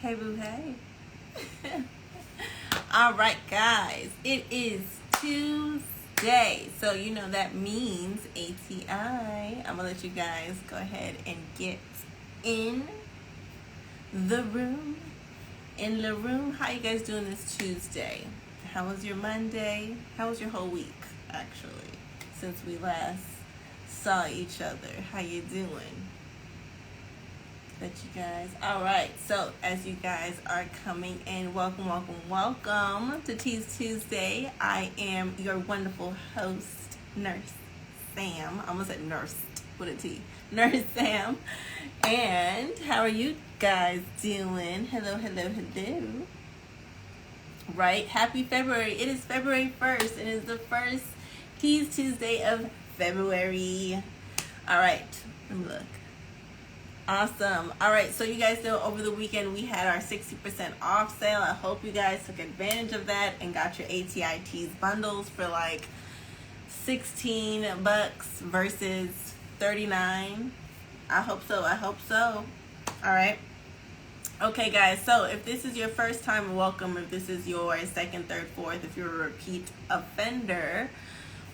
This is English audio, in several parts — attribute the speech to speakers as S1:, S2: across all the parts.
S1: Hey boo hey. All right guys, it is Tuesday, so you know that means ATI. I'm gonna let you guys go ahead and get in the room. How you guys doing this Tuesday? How was your Monday? How was your whole week actually since we last saw each other? How you doing? That you guys. All right, so as you guys are coming in, welcome to Teas Tuesday. I am your wonderful host, Nurse Sam. I almost said nurse with a T. Nurse Sam. And how are you guys doing? Hello. Right, happy February. It is February 1st. It is the first Teas Tuesday of February. All right, let me look. Awesome. All right, so you guys know over the weekend we had our 60% off sale. I hope you guys took advantage of that and got your ATI TEAS bundles for like $16 versus $39. I hope so. All right. Okay, guys, so if this is your first time, welcome. If this is your second, third, fourth, if you're a repeat offender,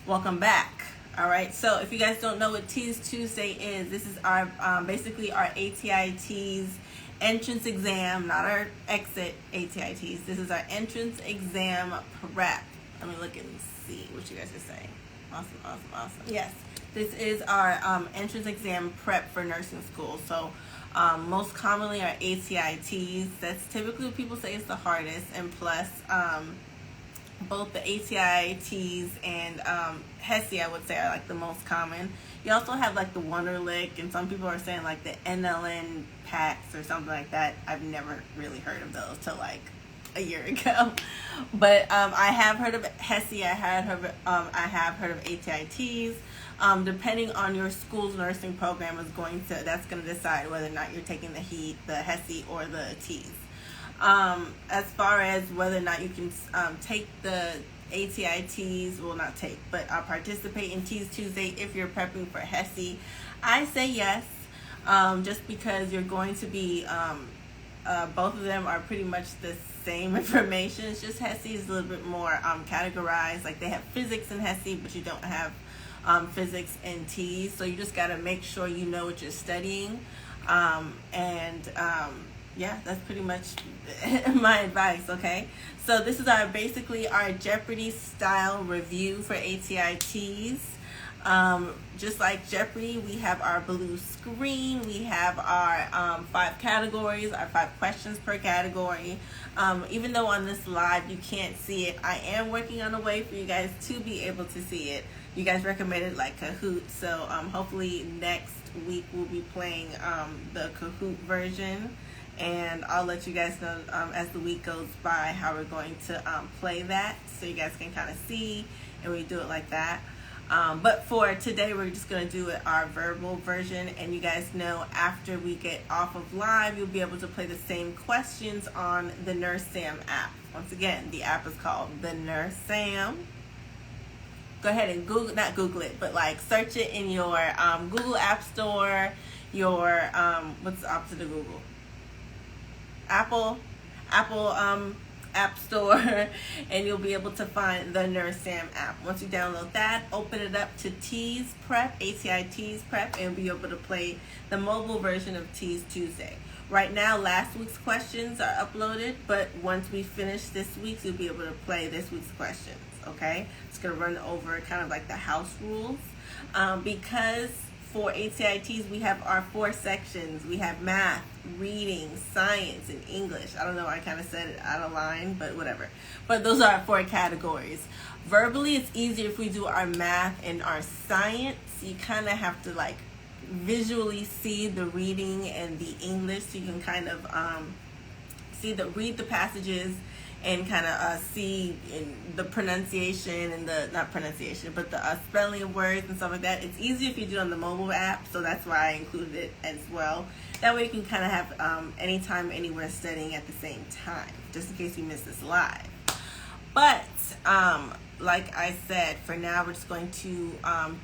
S1: welcome back. All right, so if you guys don't know what Teas Tuesday is, this is our basically our ATI TEAS entrance exam, not our exit ATI TEAS. This is our entrance exam prep. Let me look and see what you guys are saying. Awesome. Yes, this is our entrance exam prep for nursing school. So most commonly our ATI TEAS. That's typically what people say is the hardest, and plus both the ATI TEAS and HESI, I would say, are like the most common. You also have like the Wonderlic, and some people are saying like the NLN packs or something like that. I've never really heard of those till like a year ago. But I have heard of HESI. I have heard of ATI TEAS. Depending on your school's nursing program that's going to decide whether or not you're taking the HESI or the TEAS. As far as whether or not you can take the ATI TEAS, well, not take, but participate in Teas Tuesday if you're prepping for HESI, I say yes, just because you're going to be, both of them are pretty much the same information. It's just HESI is a little bit more categorized. Like they have physics in HESI, but you don't have physics in TEAS, so you just got to make sure you know what you're studying, yeah, that's pretty much my advice, okay? So this is basically our Jeopardy style review for ATI TEAS. Just like Jeopardy, we have our blue screen. We have our 5 categories, our 5 questions per category. Even though on this live you can't see it, I am working on a way for you guys to be able to see it. You guys recommended like Kahoot, so hopefully next week we'll be playing the Kahoot version. And I'll let you guys know as the week goes by how we're going to play that, so you guys can kind of see, and we do it like that. But for today, we're just going to do it our verbal version, and you guys know after we get off of live, you'll be able to play the same questions on the Nurse Sam app. Once again, the app is called the Nurse Sam. Go ahead and not Google it, but like search it in your Google App Store, your, what's the opposite of Google? Apple App Store, and you'll be able to find the Nurse Sam app. Once you download that, open it up to TEAS Prep, ATI TEAS Prep, and you'll be able to play the mobile version of Teas Tuesday. Right now, last week's questions are uploaded, but once we finish this week's, you'll be able to play this week's questions, okay? It's going to run over kind of like the house rules, because for ATI TEAS, we have our 4 sections. We have math, reading, science, and English. I don't know, I kind of said it out of line, but whatever. But those are our 4 categories. Verbally, it's easier if we do our math and our science. You kind of have to like visually see the reading and the English, so you can kind of read the passages and kind of see in the pronunciation and not pronunciation, but the spelling of words and stuff like that. It's easier if you do it on the mobile app, so that's why I included it as well. That way you can kind of have anytime, anywhere studying at the same time, just in case you miss this live. But like I said, for now we're just going to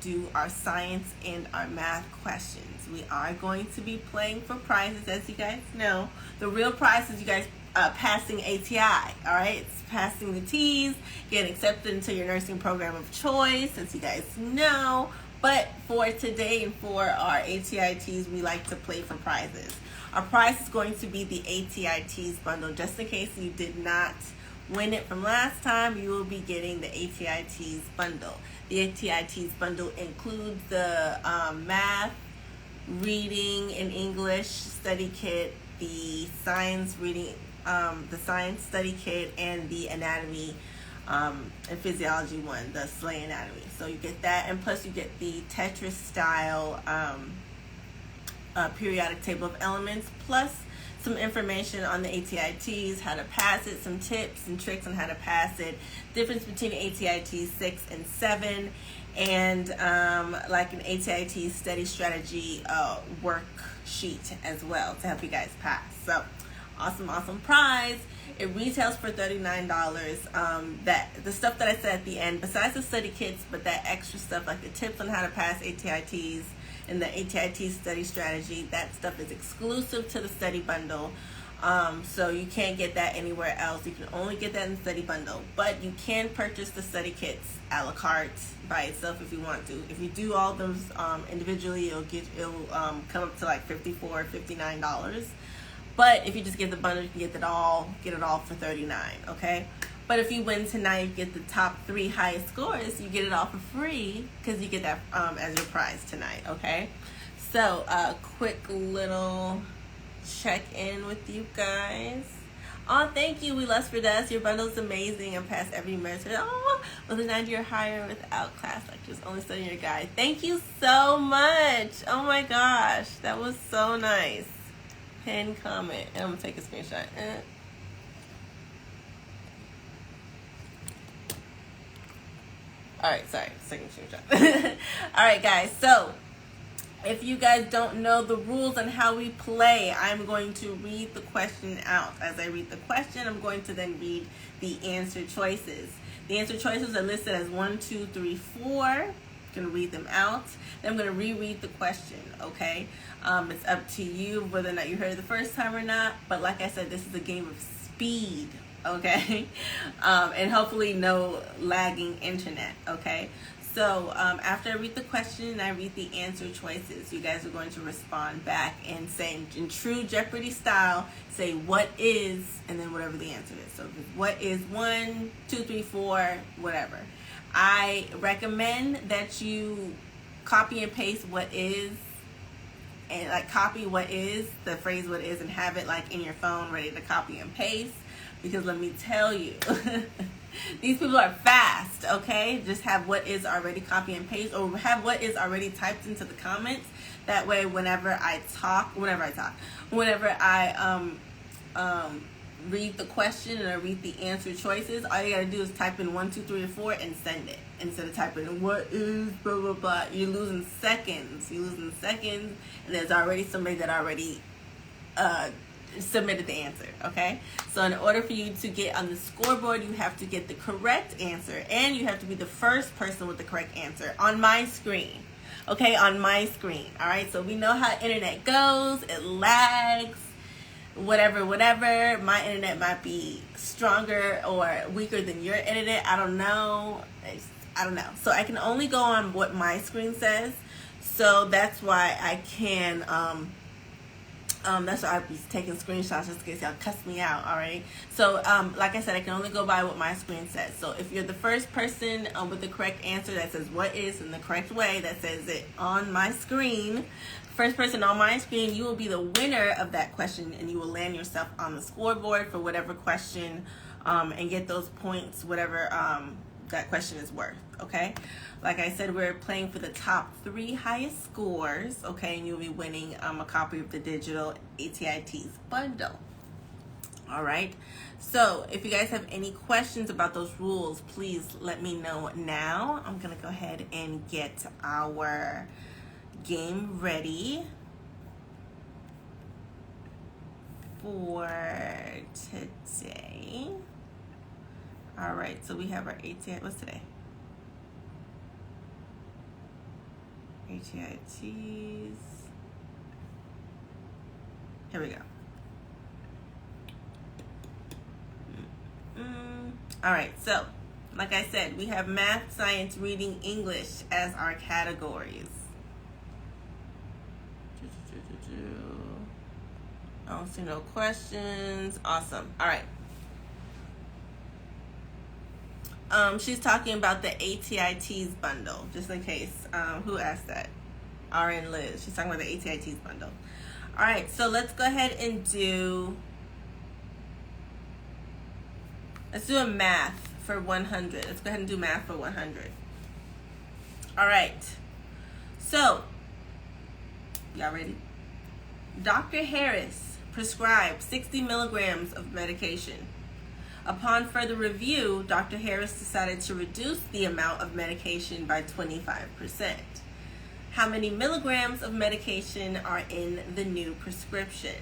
S1: do our science and our math questions. We are going to be playing for prizes, as you guys know. The real prize is you guys passing ATI, all right? It's passing the TEAS, getting accepted into your nursing program of choice, as you guys know. But for today and for our ATI TEAS, we like to play for prizes. Our prize is going to be the ATI TEAS bundle. Just in case you did not win it from last time, you will be getting the ATI TEAS bundle. The ATI TEAS bundle includes the math, reading, and English study kit, the science reading, the science study kit, and the anatomy and physiology one, the Slay Anatomy. So you get that, and plus you get the Tetris style periodic table of elements, plus some information on the ATI TEAS, how to pass it, some tips and tricks on how to pass it, difference between ATI TEAS 6 and 7, and like an ATI TEAS study strategy worksheet as well to help you guys pass. So awesome prize. It retails for $39. That the stuff that I said at the end, besides the study kits, but that extra stuff like the tips on how to pass ATI TEAS and the ATI TEAS study strategy, that stuff is exclusive to the study bundle. So you can't get that anywhere else. You can only get that in the study bundle. But you can purchase the study kits a la carte by itself if you want to. If you do all of those individually, it'll come up to like $54, $59. But if you just get the bundle, you can get it all for $39, okay? But if you win tonight, you get the top 3 highest scores, you get it all for free because you get that as your prize tonight, okay? So, quick little check-in with you guys. Oh, thank you, We Lust for Dust. Your bundle's amazing and past every measure. Oh, with a 90 or higher without class lectures, only studying your guide. Thank you so much. Oh my gosh, that was so nice. Pin comment, and I'm gonna take a screenshot. All right, sorry, second screenshot. All right, guys. So, if you guys don't know the rules on how we play, I'm going to read the question out. As I read the question, I'm going to then read the answer choices. The answer choices are listed as 1, 2, 3, 4. I'm gonna read them out. Then I'm gonna reread the question. Okay. It's up to you whether or not you heard it the first time or not. But like I said, this is a game of speed. Okay. And hopefully no lagging internet. Okay. So after I read the question and I read the answer choices, you guys are going to respond back and say in true Jeopardy style, say what is, and then whatever the answer is. So what is 1, 2, 3, 4, whatever. I recommend that you copy and paste what is, and like copy what is, the phrase what is, and have it like in your phone ready to copy and paste. Because let me tell you, these people are fast, okay? Just have what is already copy and paste, or have what is already typed into the comments. That way, whenever I read the question and I read the answer choices, all you gotta do is type in 1, 2, 3, or 4 and send it. Instead of typing in what is blah blah blah. You're losing seconds. And there's already somebody that already submitted the answer, okay? So in order for you to get on the scoreboard, you have to get the correct answer, and you have to be the first person with the correct answer on my screen, okay? On my screen, all right? So we know how internet goes. It lags, whatever. My internet might be stronger or weaker than your internet. I don't know. So I can only go on what my screen says. So that's why I can, that's why I was taking screenshots just in case y'all cuss me out, all right? So, like I said, I can only go by what my screen says. So if you're the first person with the correct answer that says what is in the correct way, that says it on my screen, first person on my screen, you will be the winner of that question, and you will land yourself on the scoreboard for whatever question and get those points, whatever that question is worth, okay? Like I said, we're playing for the top 3 highest scores, okay? And you'll be winning a copy of the digital ATI TEAS bundle. All right. So if you guys have any questions about those rules, please let me know now. I'm going to go ahead and get our game ready for today. All right, so we have our ATI. What's today? ATI TEAS. Here we go. All right, so like I said, we have math, science, reading, English as our categories. I don't see no questions. Awesome. All right. She's talking about the ATI TEAS bundle, just in case. Who asked that? RN Liz. She's talking about the ATI TEAS bundle. All right, so let's go ahead and let's do a math for 100. Let's go ahead and do math for 100. All right. So, y'all ready? Dr. Harris prescribed 60 milligrams of medication. Upon further review, Dr. Harris decided to reduce the amount of medication by 25%. How many milligrams of medication are in the new prescription?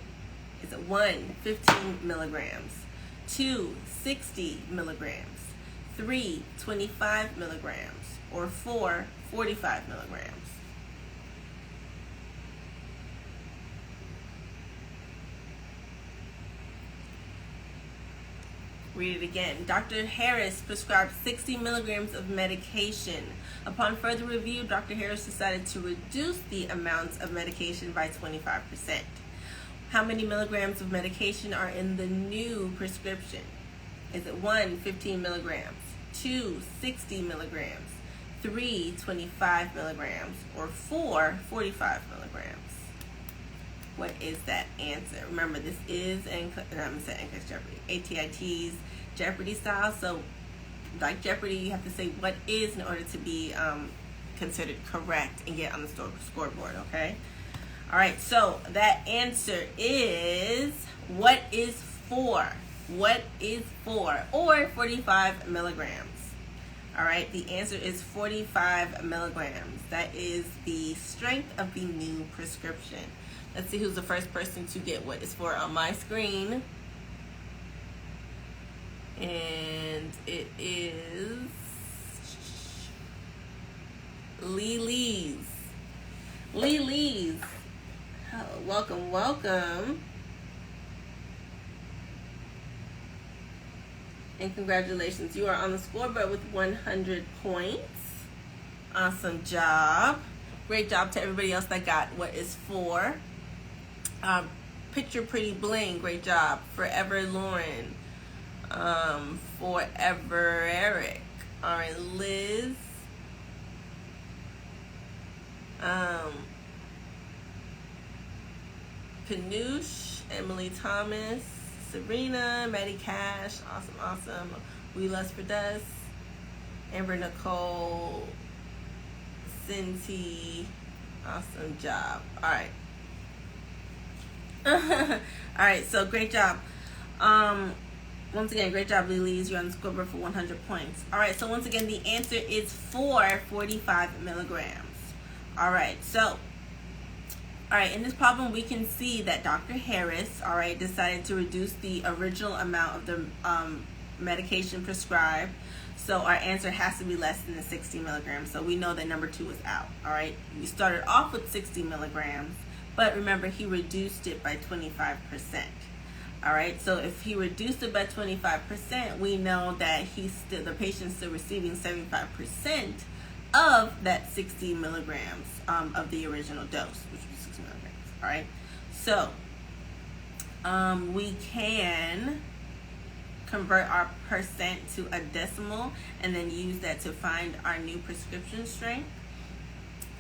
S1: Is it 1, 15 milligrams, 2, 60 milligrams, 3, 25 milligrams, or 4, 45 milligrams? Read it again. Dr. Harris prescribed 60 milligrams of medication. Upon further review, Dr. Harris decided to reduce the amounts of medication by 25%. How many milligrams of medication are in the new prescription? Is it 1, 15 milligrams, 2, 60 milligrams, 3, 25 milligrams, or 4, 45 milligrams? What is that answer? Remember, this is Jeopardy. ATI TEAS Jeopardy style. So, like Jeopardy, you have to say what is in order to be considered correct and get on the scoreboard, okay? All right, so that answer is, what is 4? What is 4? Or 45 milligrams. All right, the answer is 45 milligrams. That is the strength of the new prescription. Let's see who's the first person to get what is 4 on my screen. And it is Lee's. Lee's. Welcome, welcome. And congratulations, you are on the scoreboard with 100 points. Awesome job. Great job to everybody else that got what is 4. Picture Pretty Bling, great job. Forever Lauren. Forever Eric. All right, Liz. Panoosh, Emily Thomas, Serena, Maddie Cash, awesome. We Lust for Dust, Amber Nicole, Cindy, awesome job. All right. All right, so great job. Once again, great job, Lily's. You're on the scoreboard for 100 points. All right, so once again, the answer is 45 milligrams. All right, so, in this problem, we can see that Dr. Harris, decided to reduce the original amount of the medication prescribed. So our answer has to be less than the 60 milligrams. So we know that number 2 is out. All right, we started off with 60 milligrams, but remember, he reduced it by 25%. All right, so if he reduced it by 25%, we know that the patient's still receiving 75% of that 60 milligrams of the original dose, which was 60 milligrams. All right, so we can convert our percent to a decimal and then use that to find our new prescription strength.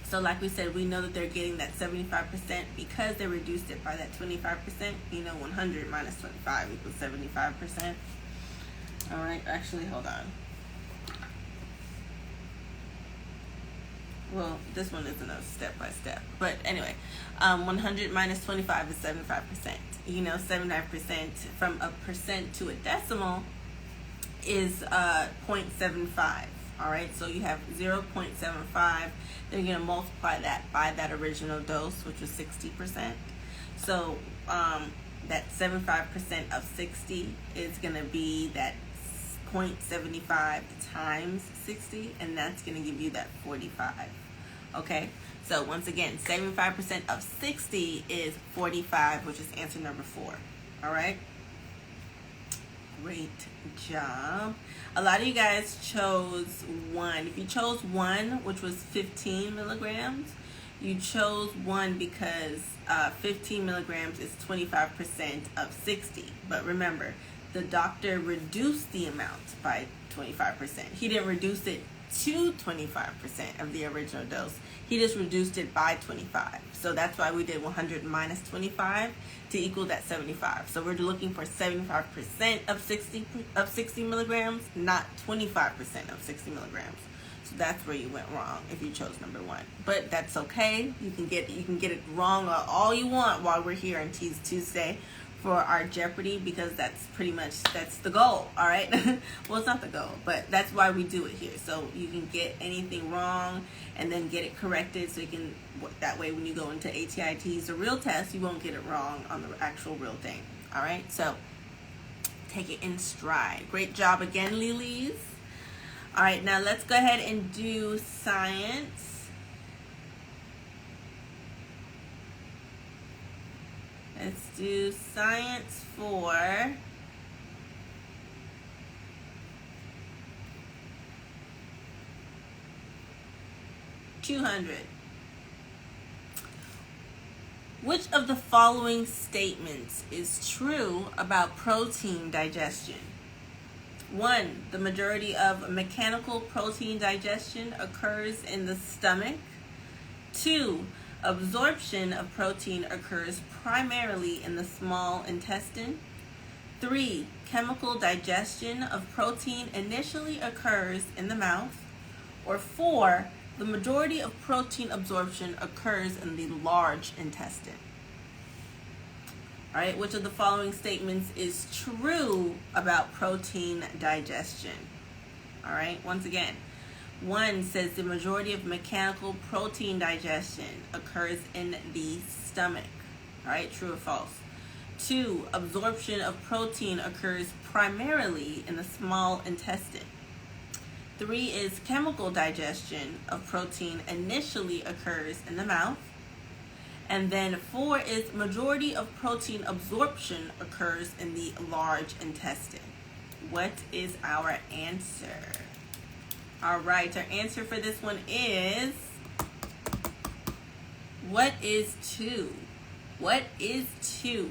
S1: So like we said, we know that they're getting that 75% because they reduced it by that 25%. 100 minus 25 equals 75%. All right, actually, hold on. Well, this one isn't a step-by-step. But anyway, 100 minus 25 is 75%. 75% from a percent to a decimal is 0.75. All right, so you have 0.75. Then you're going to multiply that by that original dose, which was 60%. So that 75% of 60 is going to be that 0.75 times 60, and that's going to give you that 45. Okay, so once again, 75% of 60 is 45, which is answer number 4. All right, great job. A lot of you guys chose 1. If you chose 1, which was 15 milligrams, you chose 1 because 15 milligrams is 25% of 60. But remember, the doctor reduced the amount by 25%. He didn't reduce it to 25% of the original dose. He just reduced it by 25. So that's why we did 100 minus 25 to equal that 75. So we're looking for 75% of 60 milligrams, not 25% of 60 milligrams. So that's where you went wrong if you chose number 1. But that's okay. You can get it wrong all you want while we're here on Teas Tuesday for our Jeopardy, because that's the goal. All right. Well, it's not the goal, but that's why we do it here. So you can get anything wrong and then get it corrected, so you can, that way when you go into ATI TEAS, the real test, you won't get it wrong on the actual real thing. All right. So take it in stride. Great job again, Lilies. All right, now let's go ahead and do science. Let's do science for $200. Which of the following statements is true about protein digestion? 1, the majority of mechanical protein digestion occurs in the stomach. 2, absorption of protein occurs primarily in the small intestine. 3, chemical digestion of protein initially occurs in the mouth. Or 4, the majority of protein absorption occurs in the large intestine. All right, which of the following statements is true about protein digestion? All right, once again, 1 says the majority of mechanical protein digestion occurs in the stomach. All right, true or false? 2, absorption of protein occurs primarily in the small intestine. 3 is chemical digestion of protein initially occurs in the mouth. And then 4 is majority of protein absorption occurs in the large intestine. What is our answer? All right, our answer for this one is, what is 2? What is 2?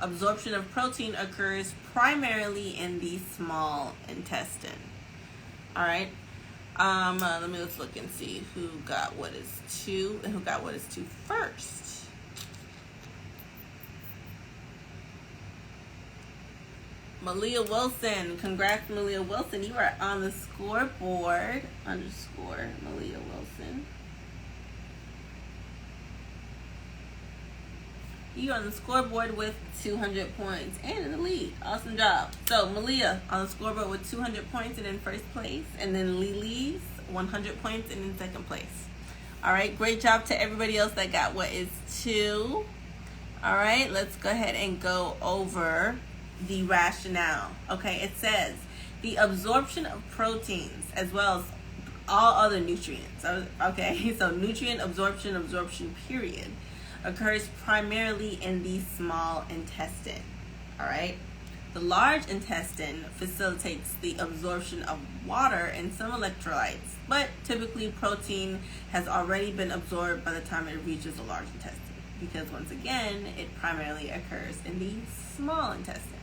S1: Absorption of protein occurs primarily in the small intestine. All right. Let's look and see who got what is 2 and who got what is 2 first. Malia Wilson. Congrats, Malia Wilson. You are on the scoreboard. Underscore Malia Wilson. You are on the scoreboard with 200 points and in the lead. Awesome job. So Malia on the scoreboard with 200 points and in first place, and then Lily's 100 points and in second place. All right, great job to everybody else that got what is 2. All right, let's go ahead and go over the rationale. Okay, it says the absorption of proteins as well as all other nutrients. Okay, so nutrient absorption period occurs primarily in the small intestine. All right, the large intestine facilitates the absorption of water and some electrolytes, but typically protein has already been absorbed by the time it reaches the large intestine, because once again it primarily occurs in the small intestine.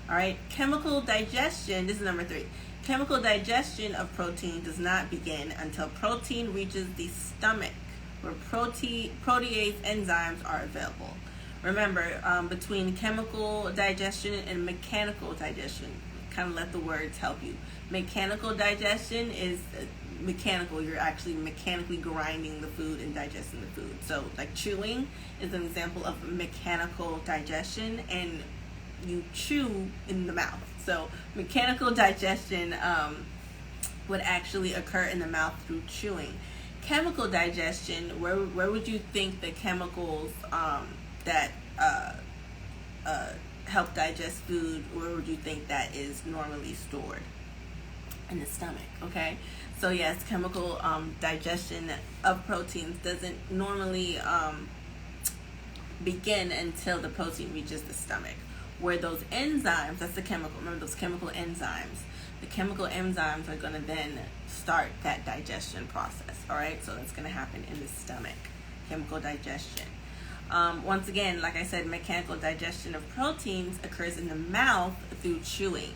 S1: All right, chemical digestion, this is number 3. Chemical digestion of protein does not begin until protein reaches the stomach, where protease enzymes are available. Remember, between chemical digestion and mechanical digestion, kind of let the words help you. Mechanical digestion is mechanical. You're actually mechanically grinding the food and digesting the food. So like chewing is an example of mechanical digestion, and you chew in the mouth. So mechanical digestion would actually occur in the mouth through chewing. Chemical digestion, where would you think the chemicals that help digest food? Where would you think that is normally stored? In the stomach. Okay, so yes, chemical digestion of proteins doesn't normally begin until the protein reaches the stomach, where those enzymes, that's the chemical, remember those chemical enzymes, the chemical enzymes are going to then start that digestion process. All right, so that's going to happen in the stomach, chemical digestion. Once again, like I said, mechanical digestion of proteins occurs in the mouth through chewing,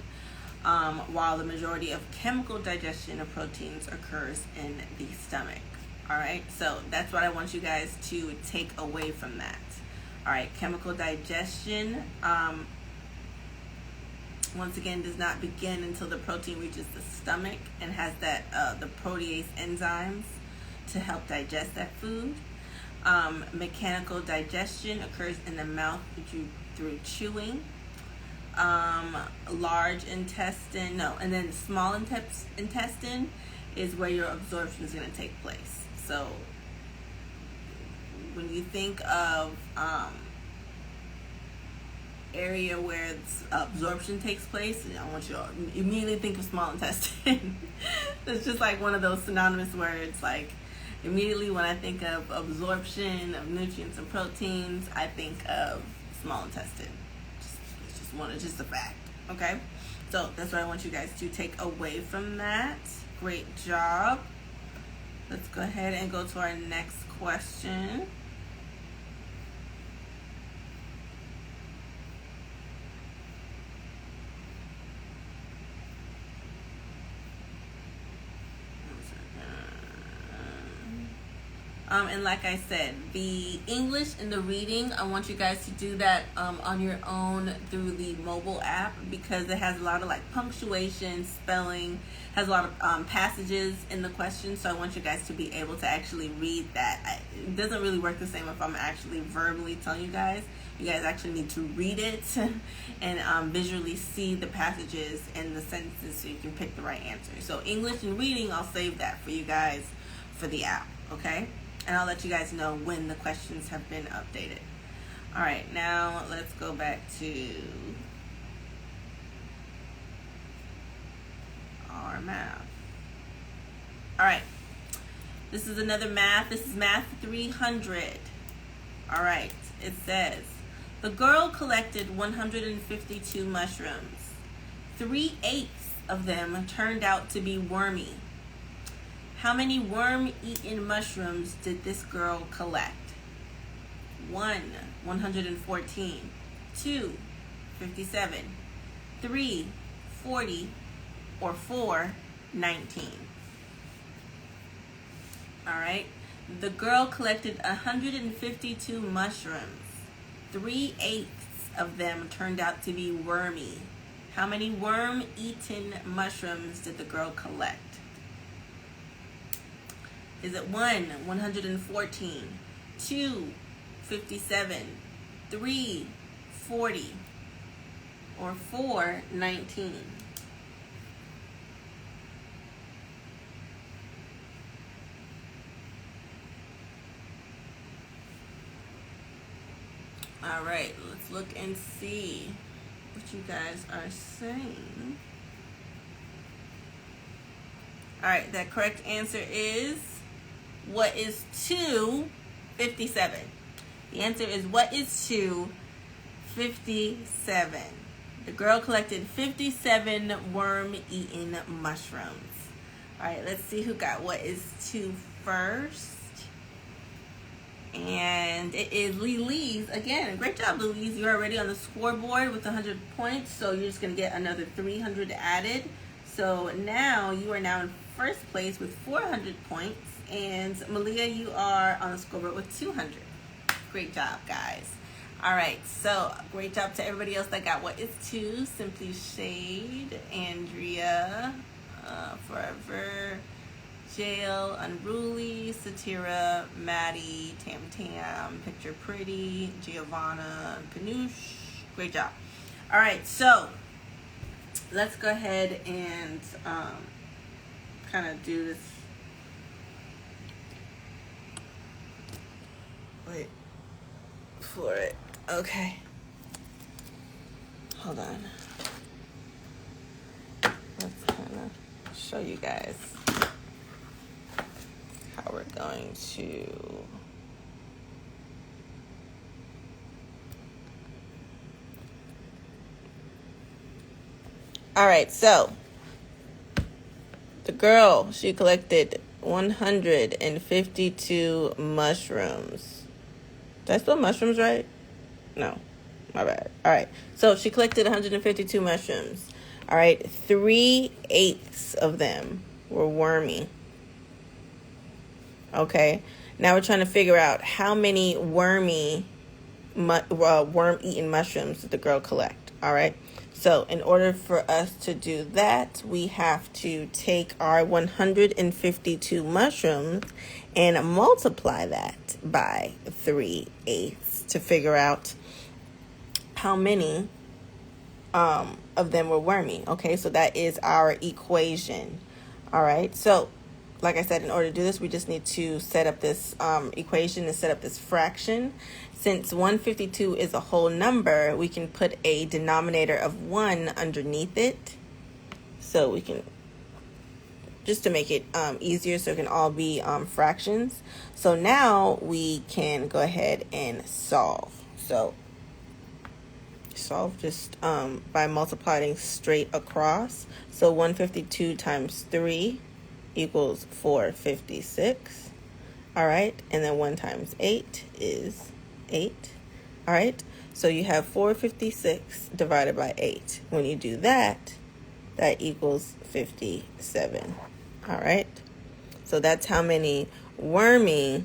S1: while the majority of chemical digestion of proteins occurs in the stomach. All right, so that's what I want you guys to take away from that. All right, chemical digestion, once again, does not begin until the protein reaches the stomach and has that the protease enzymes to help digest that food. Mechanical digestion occurs in the mouth through chewing. Large intestine, and then small intestine is where your absorption is going to take place. So when you think of area where absorption takes place, I want you to immediately think of small intestine. It's just like one of those synonymous words. Like immediately when I think of absorption of nutrients and proteins, I think of small intestine. It's just a fact. Okay, so that's what I want you guys to take away from that. Great job. Let's go ahead and go to our next question. And like I said, the English and the reading, I want you guys to do that on your own through the mobile app, because it has a lot of like punctuation, spelling, has a lot of passages in the question. So I want you guys to be able to actually read that. It doesn't really work the same if I'm actually verbally telling you guys. You guys actually need to read it and visually see the passages and the sentences so you can pick the right answer. So English and reading, I'll save that for you guys for the app, okay? And I'll let you guys know when the questions have been updated. All right, now let's go back to our math. All right, this is another math. This is math 300. All right, it says, the girl collected 152 mushrooms. 3/8 of them turned out to be wormy. How many worm-eaten mushrooms did this girl collect? 1, 114. 2, 57. 3, 40. Or 4, 19. All right. The girl collected 152 mushrooms. 3/8 of them turned out to be wormy. How many worm-eaten mushrooms did the girl collect? Is it 1, 114, 2, 57, 3, 40, or 4, 19? All right, let's look and see what you guys are saying. All right, that correct answer is, what is 257? The answer is, what is 257? The girl collected 57 worm-eaten mushrooms. All right, let's see who got what is 2 first. And it is Lilise. Again, great job, Lilise. You're already on the scoreboard with 100 points, so you're just going to get another 300 added. So now you are now in first place with 400 points. And Malia, you are on the scoreboard with 200. Great job, guys. All right, so great job to everybody else that got what is 2. Simply Shade, Andrea, Forever, Jail, Unruly, Satira, Maddie, Tam Tam, Picture Pretty, Giovanna, Kanoosh. Great job. All right, so let's go ahead and kind of do this. Wait for it. Okay. hold on. Let's kind of show you guys how we're going to. All right, so the girl, she collected 152 mushrooms. Did I spell mushrooms right? No, my bad. All right, so she collected 152 mushrooms. All right, 3/8 of them were wormy. Okay, now we're trying to figure out how many worm-eaten mushrooms did the girl collect. All right, so in order for us to do that, we have to take our 152 mushrooms and multiply that by 3/8 to figure out how many of them were wormy. Okay, so that is our equation. All right, so like I said, in order to do this, we just need to set up this equation and set up this fraction. Since 152 is a whole number, we can put a denominator of 1 underneath it. So we can, just to make it easier, so it can all be fractions. So now we can go ahead and solve. So solve just by multiplying straight across. So 152 times 3 equals 456. All right, and then 1 times 8 is 8. All right, so you have 456 divided by 8. When you do that, that equals 57. All right, so that's how many wormy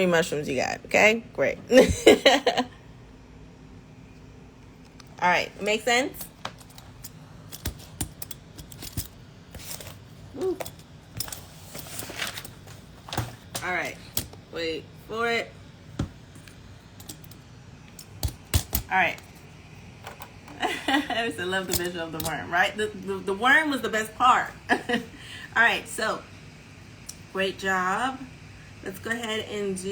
S1: mushrooms you got. Okay, great. All right, make sense? Woo. All right, wait for it. All right. I used to love the visual of the worm, right? The worm was the best part. All right, so great job. Let's go ahead and let's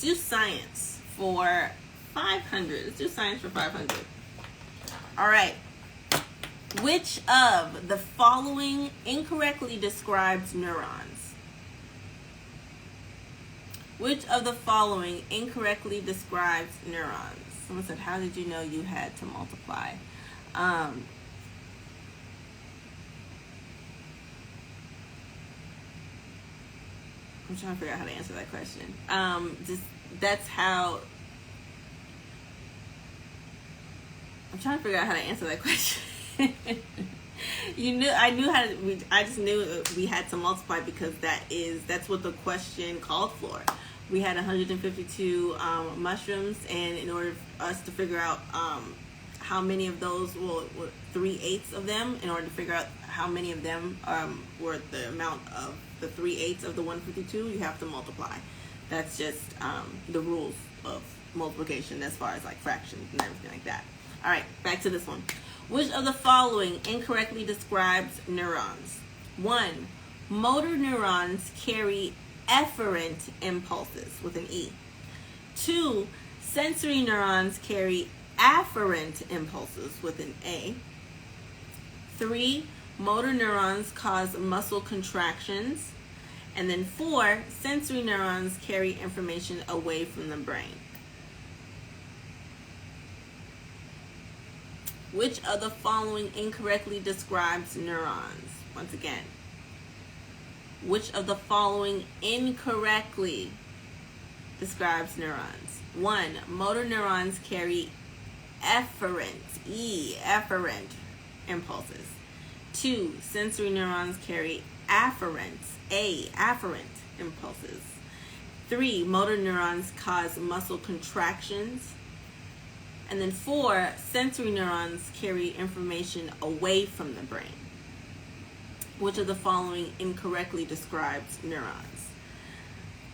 S1: do science for 500. Let's do science for 500. All right. Which of the following incorrectly describes neurons? Which of the following incorrectly describes neurons? Someone said, how did you know you had to multiply? I'm trying to figure out how to answer that question. That's how. I'm trying to figure out how to answer that question. I just knew we had to multiply because that's what the question called for. We had 152 mushrooms, and in order for us to figure out how many of those, 3/8 of them, in order to figure out how many of them were the amount of the 3/8 of the 152, you have to multiply. That's just the rules of multiplication as far as like fractions and everything like that. All right, back to this one. Which of the following incorrectly describes neurons? 1. Motor neurons carry efferent impulses with an E. 2. Sensory neurons carry afferent impulses with an A. 3. Motor neurons cause muscle contractions. And then 4. Sensory neurons carry information away from the brain. Which of the following incorrectly describes neurons? Once again, which of the following incorrectly describes neurons? 1. Motor neurons carry efferent impulses. 2. Sensory neurons carry afferent impulses. 3. Motor neurons cause muscle contractions. And then 4, sensory neurons carry information away from the brain. Which of the following incorrectly describes neurons?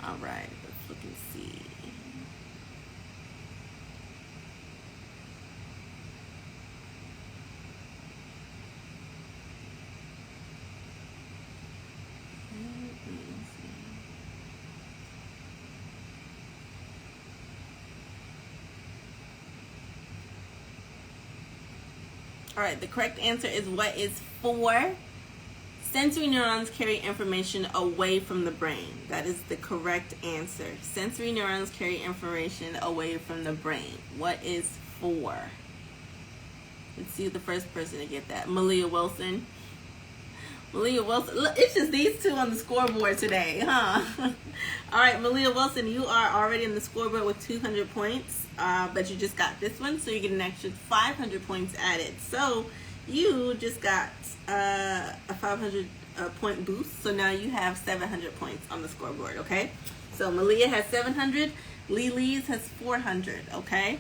S1: All right, let's look and see. All right, the correct answer is what is 4? Sensory neurons carry information away from the brain. That is the correct answer. Sensory neurons carry information away from the brain. What is 4? Let's see the first person to get that. Malia Wilson. Malia Wilson. Look, it's just these two on the scoreboard today, huh? All right, Malia Wilson, you are already in the scoreboard with 200 points, but you just got this one, so you get an extra 500 points added. So you just got a 500 point boost, so now you have 700 points on the scoreboard, okay? So Malia has 700, Lee's has 400, okay?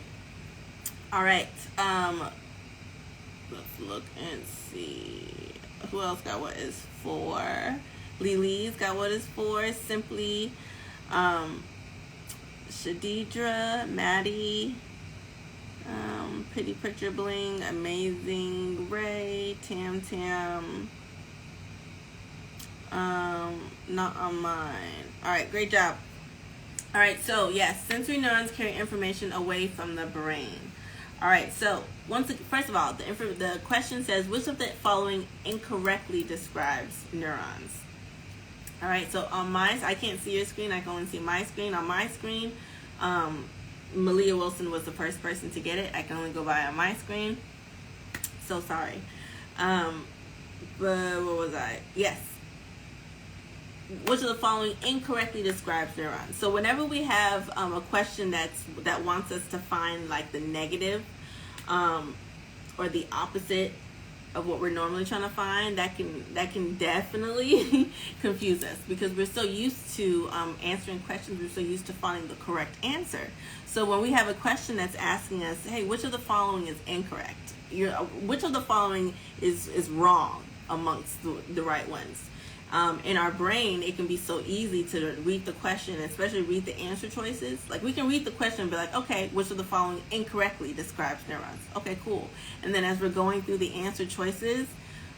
S1: All right, let's look and see. Who else got what is 4? Lee's got what is 4. Simply, Shadidra, Maddie, Pretty Picture Bling, Amazing Ray, Tam, not on mine. All right, great job. All right, so yes, sensory neurons carry information away from the brain. All right, so first of all, the question says, which of the following incorrectly describes neurons? All right, so on I can't see your screen. I can only see my screen. On my screen, Malia Wilson was the first person to get it. I can only go by on my screen. So sorry. But what was I? Yes. Which of the following incorrectly describes neurons? So whenever we have a question that wants us to find like the negative or the opposite of what we're normally trying to find, that can definitely confuse us, because we're so used to answering questions, we're so used to finding the correct answer. So when we have a question that's asking us, hey, which of the following is incorrect? Which of the following is wrong amongst the right ones? In our brain, it can be so easy to read the question, especially read the answer choices. Like, we can read the question and be like, okay, which of the following incorrectly describes neurons? Okay, cool. And then as we're going through the answer choices,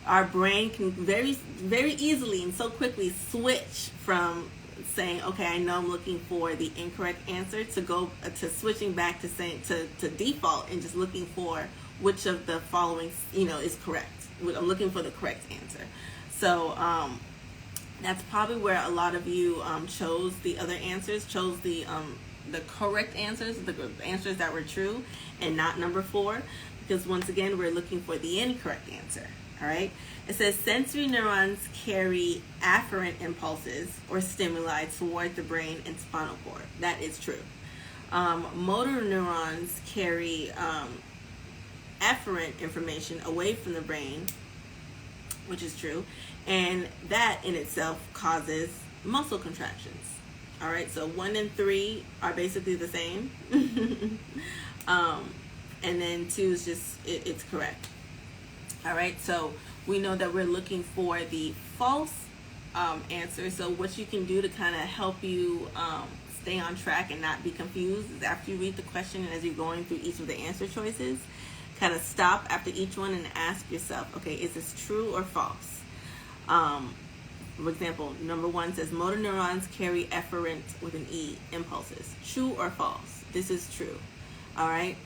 S1: our brain can very, very easily and so quickly switch from saying, okay, I know I'm looking for the incorrect answer, to switching back to saying to default and just looking for which of the following is correct. I'm looking for the correct answer. So that's probably where a lot of you chose the other answers, chose the correct answers, the answers that were true, and not number 4, because once again, we're looking for the incorrect answer. All right. It says sensory neurons carry afferent impulses or stimuli toward the brain and spinal cord. That is true. Motor neurons carry afferent information away from the brain, which is true, and that in itself causes muscle contractions. All right, so 1 and 3 are basically the same, and then 2 is just it's correct. All right, so we know that we're looking for the false answer. So what you can do to kind of help you stay on track and not be confused is, after you read the question and as you're going through each of the answer choices, kind of stop after each one and ask yourself, okay, is this true or false? For example, number 1 says motor neurons carry efferent with an E impulses. True or false? This is true. All right.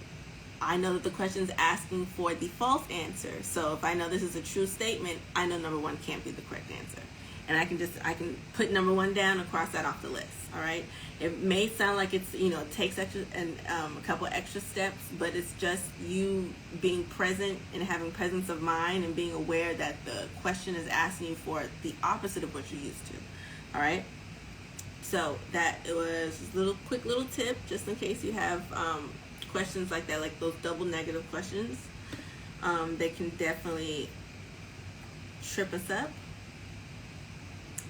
S1: I know that the question is asking for the false answer. So if I know this is a true statement, I know number 1 can't be the correct answer. And I can put number 1 down and cross that off the list. All right. It may sound like it's, it takes extra and a couple extra steps, but it's just you being present and having presence of mind and being aware that the question is asking you for the opposite of what you're used to. All right. So that was a quick little tip, just in case you have questions like that, like those double negative questions. They can definitely trip us up.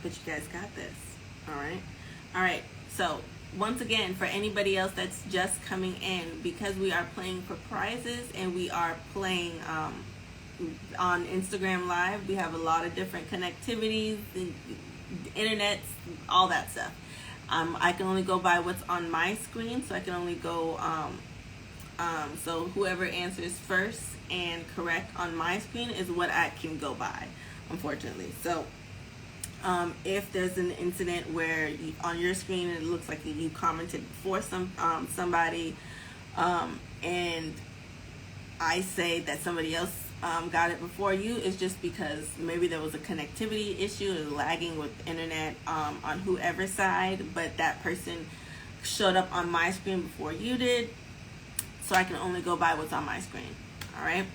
S1: But you guys got this. All right, so once again, for anybody else that's just coming in, because we are playing for prizes and we are playing on Instagram Live, we have a lot of different connectivities, internet, all that stuff. I can only go by what's on my screen, so I can only go so whoever answers first and correct on my screen is what I can go by, unfortunately. So if there's an incident where on your screen it looks like you commented for somebody, and I say that somebody else got it before you is just because maybe there was a connectivity issue or lagging with the internet on whoever's side, but that person showed up on my screen before you did, so I can only go by what's on my screen. All right.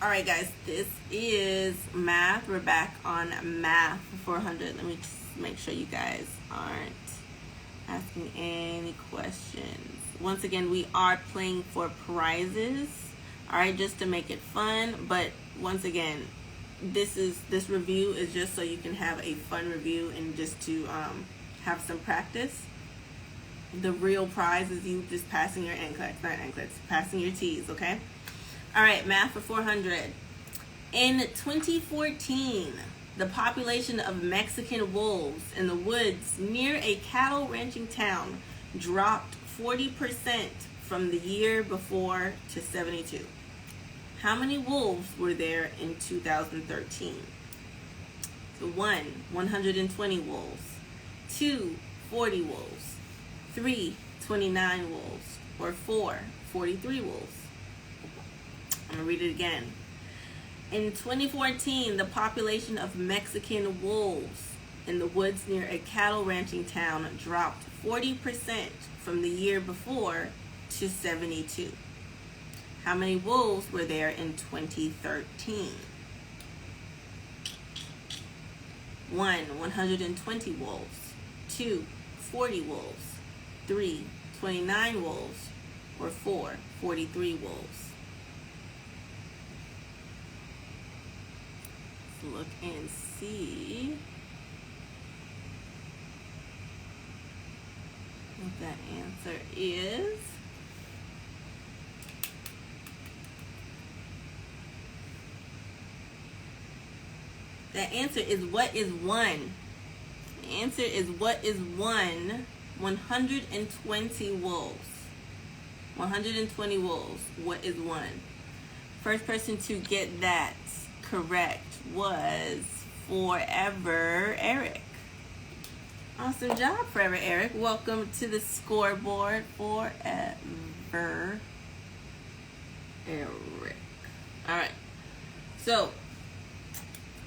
S1: All right, guys, this is math. We're back on math for 400. Let me just make sure you guys aren't asking any questions. Once again, we are playing for prizes, all right, just to make it fun. But once again, this review is just so you can have a fun review and just to have some practice. The real prize is you just passing your NCLEX, not NCLEX, passing your TEAS, okay? All right, math for 400. In 2014, the population of Mexican wolves in the woods near a cattle ranching town dropped 40% from the year before to 72. How many wolves were there in 2013? So 1, 120 wolves. 2, 40 wolves. 3, 29 wolves. Or 4, 43 wolves. I'm going to read it again. In 2014, the population of Mexican wolves in the woods near a cattle ranching town dropped 40% from the year before to 72. How many wolves were there in 2013? 1, 120 wolves. 2, 40 wolves. 3, 29 wolves. Or 4, 43 wolves. Look and see what that answer is. That answer is what is 1. The answer is what is 1. 120 wolves. 120 wolves. What is 1? First person to get that correct was Forever Eric. Awesome job, Forever Eric. Welcome to the scoreboard, Forever Eric. All right. So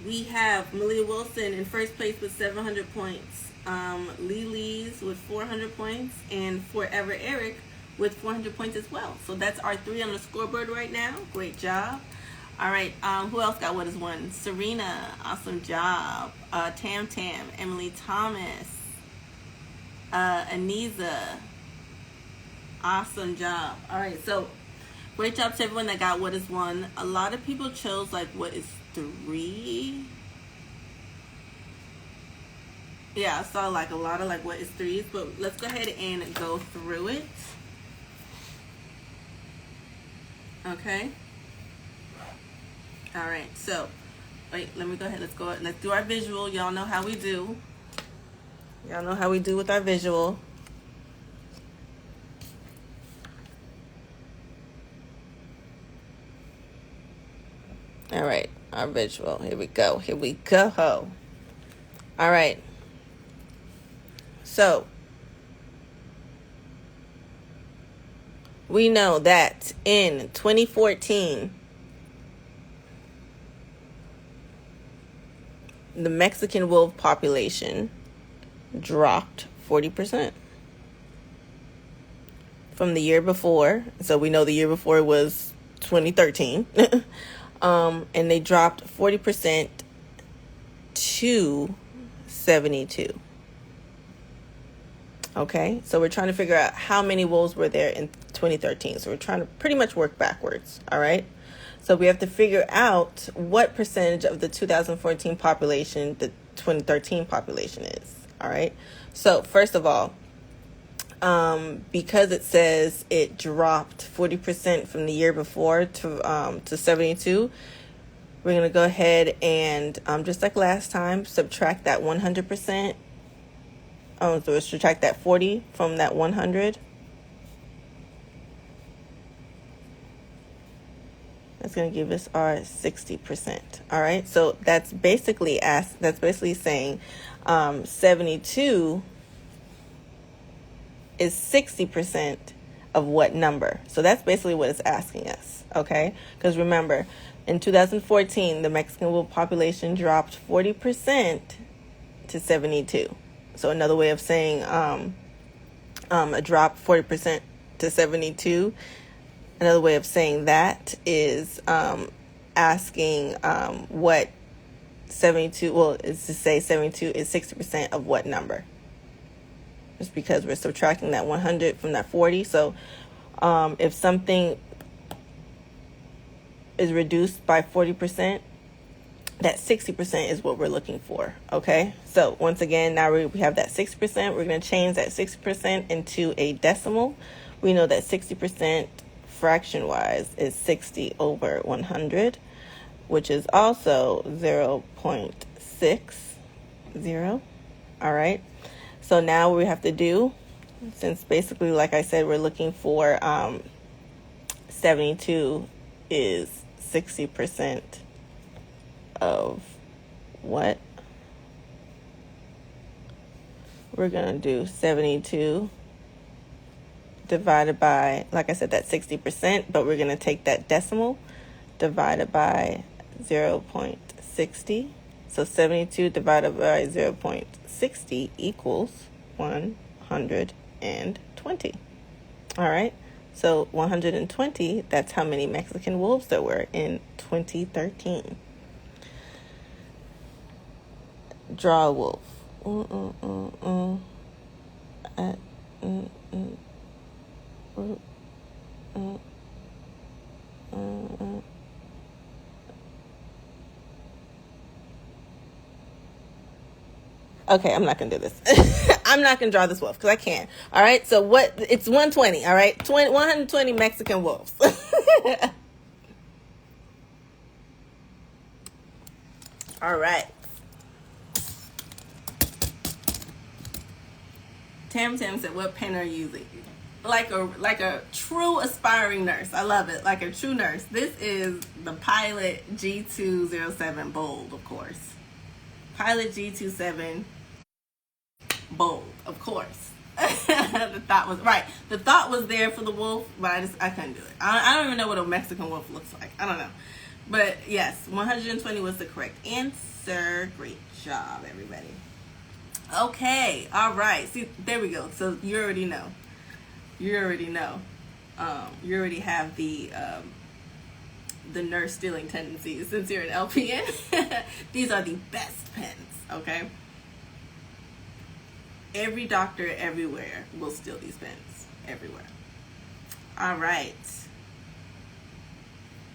S1: we have Malia Wilson in first place with 700 points. Lily's with 400 points, and Forever Eric with 400 points as well. So that's our 3 on the scoreboard right now. Great job. All right, who else got what is 1? Serena, awesome job. Tam Tam, Emily Thomas, Aniza, awesome job. All right, so great job to everyone that got what is 1. A lot of people chose like what is 3. Yeah, I saw like a lot of like what is 3s, but let's go ahead and go through it. Okay. All right, so wait, let me go ahead. Let's do our visual. Y'all know how we do. Y'all know how we do with our visual. All right, our visual. Here we go. Here we go. All right. So we know that in 2014, the Mexican wolf population dropped 40% from the year before. So we know the year before was 2013. And they dropped 40% to 72. Okay, so we're trying to figure out how many wolves were there in 2013. So we're trying to pretty much work backwards. All right. So we have to figure out what percentage of the 2014 population the 2013 population is. All right. So first of all, because it says it dropped 40% from the year before to 72, we're going to go ahead and just like last time, subtract that 100%. So we'll subtract that 40 from that 100. That's going to give us our 60%. All right. So that's basically saying 72 is 60% of what number? So that's basically what it's asking us, okay? Because remember, in 2014, the Mexican wolf population dropped 40% to 72. So another way of saying a drop 40% to 72, another way of saying that is asking what 72, well, is to say 72 is 60% of what number? Just because we're subtracting that 100 from that 40. So if something is reduced by 40%, that 60% is what we're looking for, okay? So once again, now we have that 6%. We're going to change that 6% into a decimal. We know that 60% fraction-wise is 60 over 100, which is also 0.60. All right. So now what we have to do, since basically, like I said, we're looking for 72 is 60% of what? We're going to do 72 divided by, like I said, that's 60%, but we're going to take that decimal divided by 0.60. So 72 divided by 0.60 equals 120. All right. So 120, that's how many Mexican wolves there were in 2013. Draw a wolf. Okay, I'm not going to do this. I'm not going to draw this wolf because I can't. All right, so it's 120, all right? 120 Mexican wolves. All right. Tam said, what pen are you using? Like a true aspiring nurse. I love it. Like a true nurse. This is the Pilot G207 Bold, of course. Pilot G27 Bold, of course. The thought was right. The thought was there for the wolf, but I couldn't do it. I don't even know what a Mexican wolf looks like. I don't know. But yes, 120 was the correct answer. Great job, everybody. Okay, all right. See, there we go. So you already know. You already know. You already have the nurse stealing tendencies since you're an LPN. These are the best pens, okay? Every doctor everywhere will steal these pens. Everywhere. All right.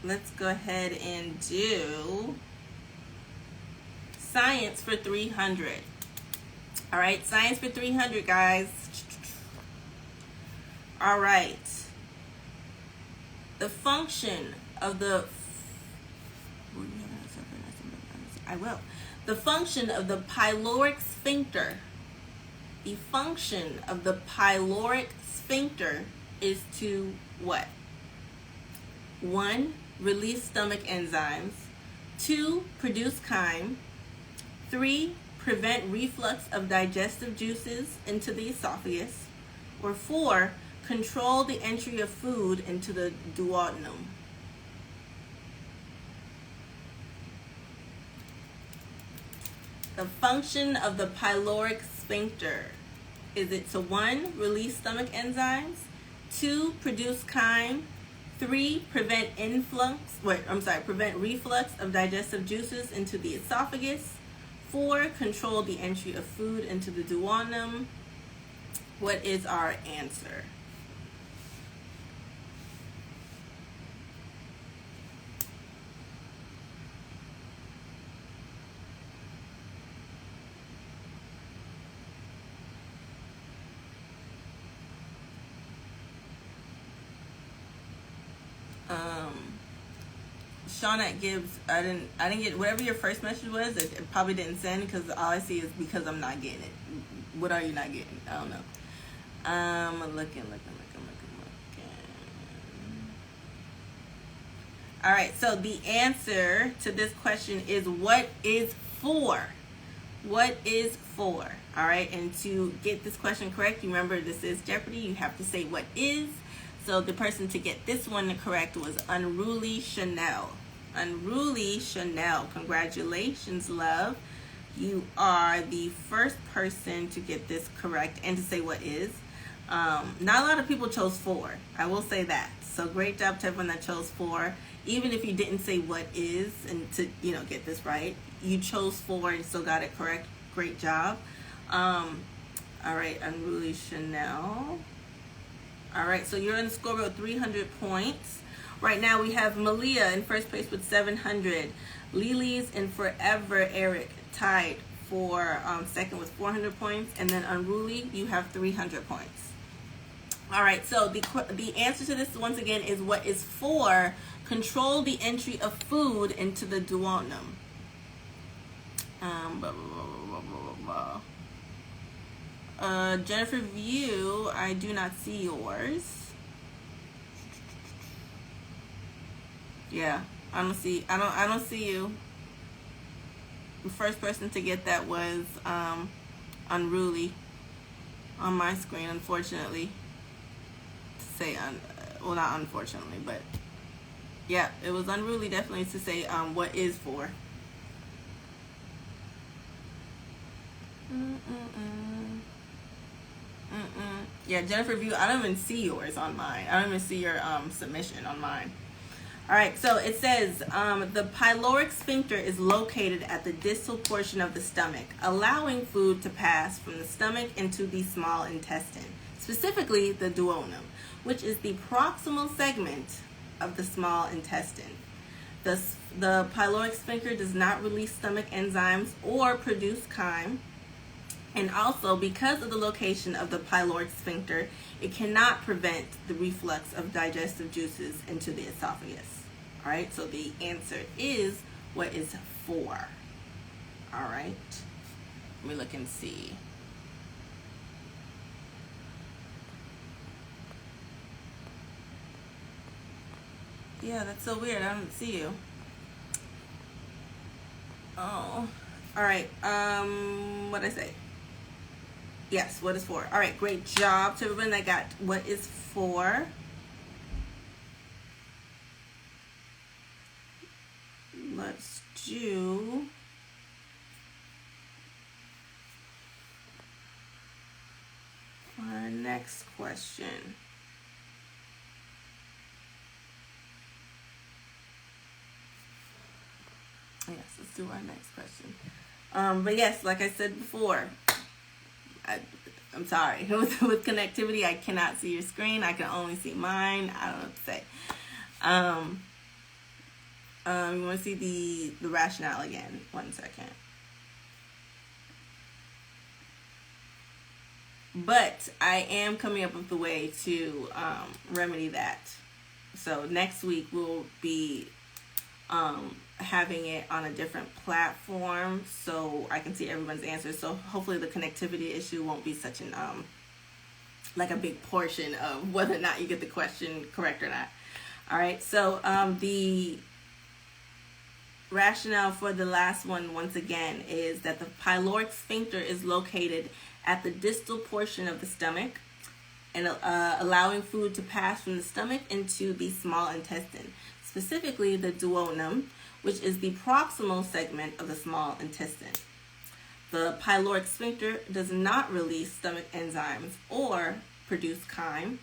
S1: Let's go ahead and do science for 300. All right, science for 300, guys. All right. The function of the... The function of the pyloric sphincter. The function of the pyloric sphincter is to what? 1, release stomach enzymes. 2, produce chyme. 3, prevent reflux of digestive juices into the esophagus. Or 4, control the entry of food into the duodenum. The function of the pyloric sphincter. Is it to 1, release stomach enzymes, 2, produce chyme, 3, prevent reflux of digestive juices into the esophagus, 4, control the entry of food into the duodenum. What is our answer? Shawnette Gibbs, I didn't get whatever your first message was. It probably didn't send because all I see is because I'm not getting it. What are you not getting? I don't know. Looking. All right. So the answer to this question is what is 4? What is 4? All right. And to get this question correct, you remember this is Jeopardy. You have to say what is. So the person to get this one correct was Unruly Chanel. Unruly Chanel. Congratulations, love. You are the first person to get this correct and to say what is. Not a lot of people chose 4. I will say that. So great job to everyone that chose 4. Even if you didn't say what is and to, get this right, you chose 4 and still got it correct. Great job. All right, Unruly Chanel. All right, so you're on the scoreboard with 300 points. Right now we have Malia in first place with 700. Lily's and Forever Eric tied for second with 400 points. And then Unruly, you have 300 points. All right, so the answer to this, once again, is what is 4? Control the entry of food into the duodenum. Jennifer View, I do not see yours. Yeah, I don't see you. The first person to get that was Unruly on my screen, unfortunately. To say well, not unfortunately, but yeah, it was Unruly definitely to say what is 4. Yeah, Jennifer View, I don't even see yours on mine. I don't even see your submission on mine. All right, so it says the pyloric sphincter is located at the distal portion of the stomach, allowing food to pass from the stomach into the small intestine, specifically the duodenum, which is the proximal segment of the small intestine. The pyloric sphincter does not release stomach enzymes or produce chyme. And also, because of the location of the pyloric sphincter, it cannot prevent the reflux of digestive juices into the esophagus. All right, so the answer is what is 4. All right, let me look and see. Yeah, that's so weird. I don't see you. Oh, all right. What'd I say? Yes, what is 4? All right, great job to everyone that got what is 4. Let's do our next question. Yes, let's do our next question. But yes, like I said before, I'm sorry. With connectivity, I cannot see your screen. I can only see mine. I don't know what to say. You want to see the rationale again? 1 second. But I am coming up with a way to remedy that. So next week we'll be having it on a different platform so I can see everyone's answers. So hopefully the connectivity issue won't be such an like a big portion of whether or not you get the question correct or not. All right, so the rationale for the last one, once again, is that the pyloric sphincter is located at the distal portion of the stomach and allowing food to pass from the stomach into the small intestine, specifically the duodenum, which is the proximal segment of the small intestine. The pyloric sphincter does not release stomach enzymes or produce chyme.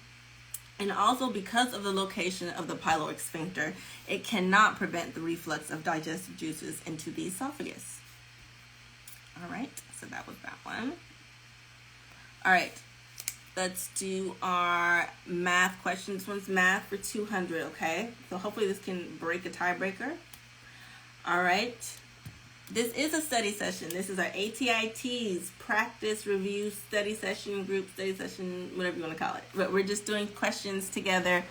S1: And also, because of the location of the pyloric sphincter, it cannot prevent the reflux of digestive juices into the esophagus. All right, so that was that one. All right, let's do our math question. This one's math for 200, okay? So hopefully this can break a tiebreaker. All right. This is a study session. This is our ATI TEAS practice review study session, group study session, whatever you want to call it. But we're just doing questions together,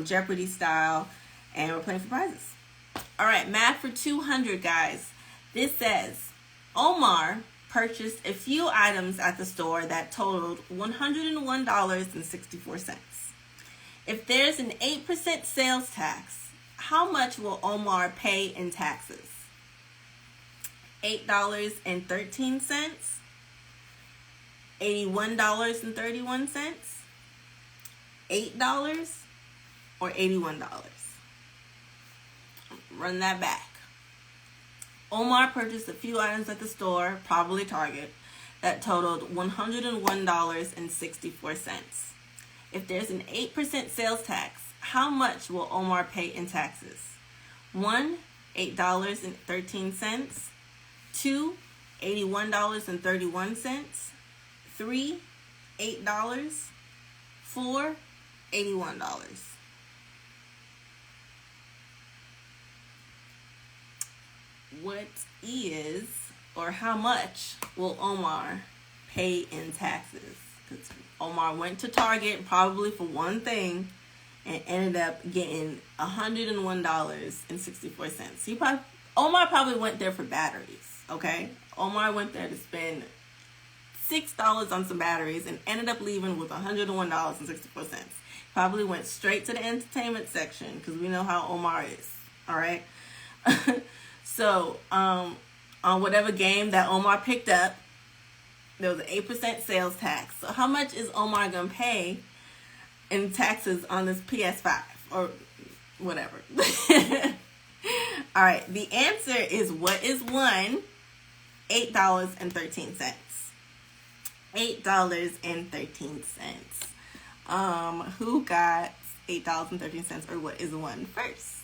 S1: Jeopardy style, and we're playing for prizes. All right, math for 200, guys. This says, Omar purchased a few items at the store that totaled $101.64. If there's an 8% sales tax, how much will Omar pay in taxes? $8.13, $81.31, $8 or $81? Run that back. Omar purchased a few items at the store, probably Target, that totaled $101.64. If there's an 8% sales tax, how much will Omar pay in taxes? 1, $8.13. 2, $81.31. 3, $8. 4, $81. What is, or how much will Omar pay in taxes? Because Omar went to Target probably for one thing and ended up getting $101.64. Omar probably went there for batteries, okay? Omar went there to spend $6 on some batteries and ended up leaving with $101.64. Probably went straight to the entertainment section because we know how Omar is, all right? So, on whatever game that Omar picked up, there was an 8% sales tax. So how much is Omar going to pay in taxes on this PS5 or whatever? All right, the answer is, what is $1? $8.13. $8.13. Who got $8.13, or what is $1 first?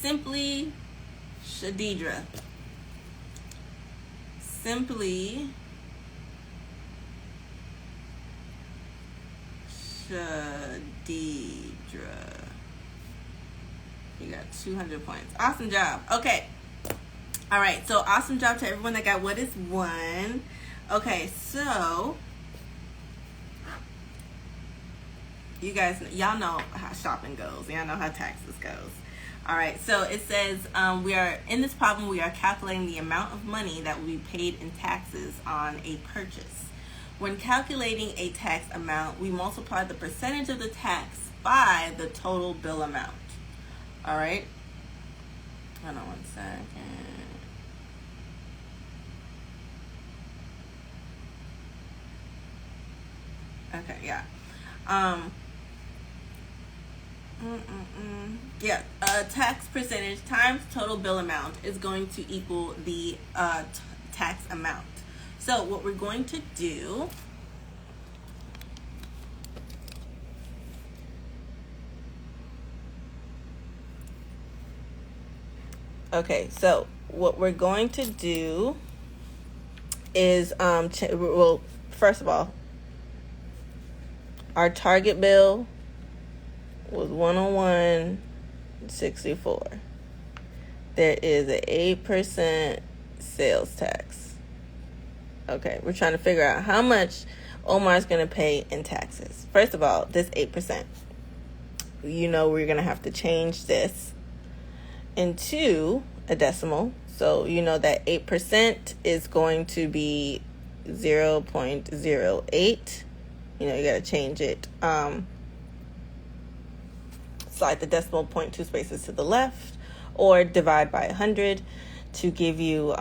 S1: Simply Shadidra. Simply Shadidra. You got 200 points. Awesome job. Okay. All right. So awesome job to everyone that got what is $1. Okay. So you guys, y'all know how shopping goes. Y'all know how taxes goes. All right, so it says we are in this problem. We are calculating the amount of money that will be paid in taxes on a purchase. When calculating a tax amount, we multiply the percentage of the tax by the total bill amount. All right. Hold on 1 second. Okay, yeah. Tax percentage times total bill amount is going to equal the tax amount. So what we're going to do, is well, first of all, our target bill was $101.64. There is an 8% sales tax. Okay, we're trying to figure out how much Omar's going to pay in taxes. First of all, this 8%. You know we're going to have to change this into a decimal. So you know that 8% is going to be 0.08. You know, you got to change it. Slide the decimal point 2 spaces to the left, or divide by 100 to give you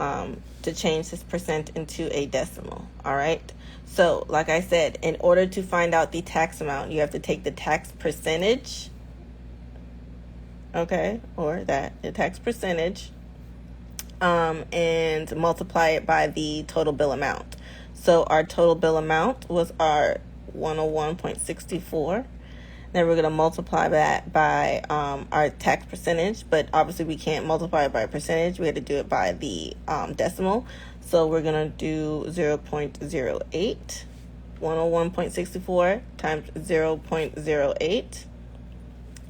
S1: to change this percent into a decimal. All right, so like I said, in order to find out the tax amount, you have to take the tax percentage, okay, or the tax percentage, and multiply it by the total bill amount. So our total bill amount was our 101.64. Then we're going to multiply that by our tax percentage, but obviously we can't multiply it by a percentage. We had to do it by the decimal. So we're going to do 0.08. 101.64 times 0.08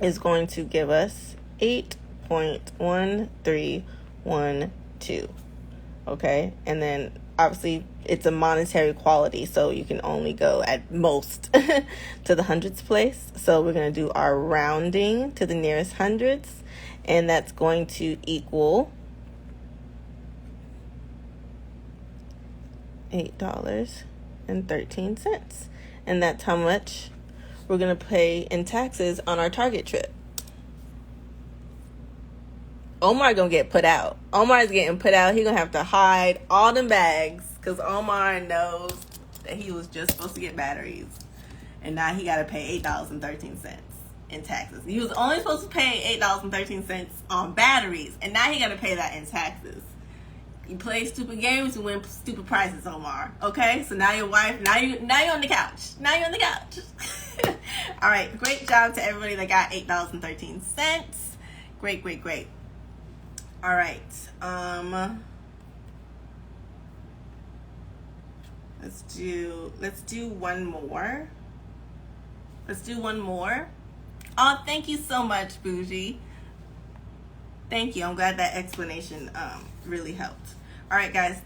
S1: is going to give us 8.1312. Okay, and then obviously it's a monetary quality, so you can only go at most to the hundreds place. So we're going to do our rounding to the nearest hundreds, and that's going to equal $8.13. And that's how much we're going to pay in taxes on our Target trip. Omar going to get put out. Omar's getting put out. He going to have to hide all them bags because Omar knows that he was just supposed to get batteries. And now he got to pay $8.13 in taxes. He was only supposed to pay $8.13 on batteries, and now he got to pay that in taxes. You play stupid games, you win stupid prizes, Omar. Okay, so now your wife, now you're on the couch. Now you're on the couch. All right, great job to everybody that got $8.13. Great, great, great. All right. Let's do one more. Let's do one more. Oh, thank you so much, Bougie. Thank you. I'm glad that explanation really helped. All right, guys,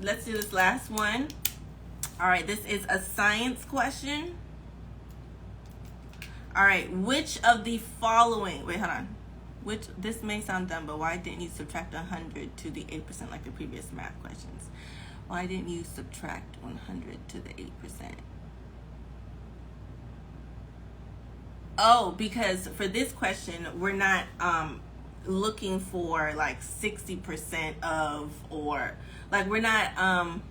S1: let's do this last one. All right, this is a science question. All right, which of the following, wait, hold on. This may sound dumb, but why didn't you subtract 100 to the 8% like the previous math questions? Why didn't you subtract 100 to the 8%? Oh, because for this question, we're not looking for like 60% of, or like we're not,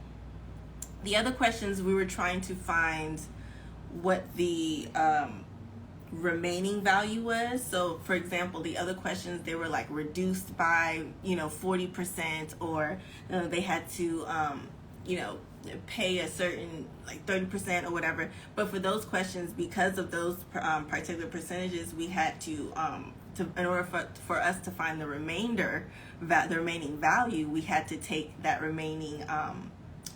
S1: the other questions we were trying to find what the remaining value was. So for example, the other questions, they were like reduced by 40%, or they had to pay a certain like 30% or whatever. But for those questions, because of those particular percentages, we had to in order for us to find the remaining value, we had to take that remaining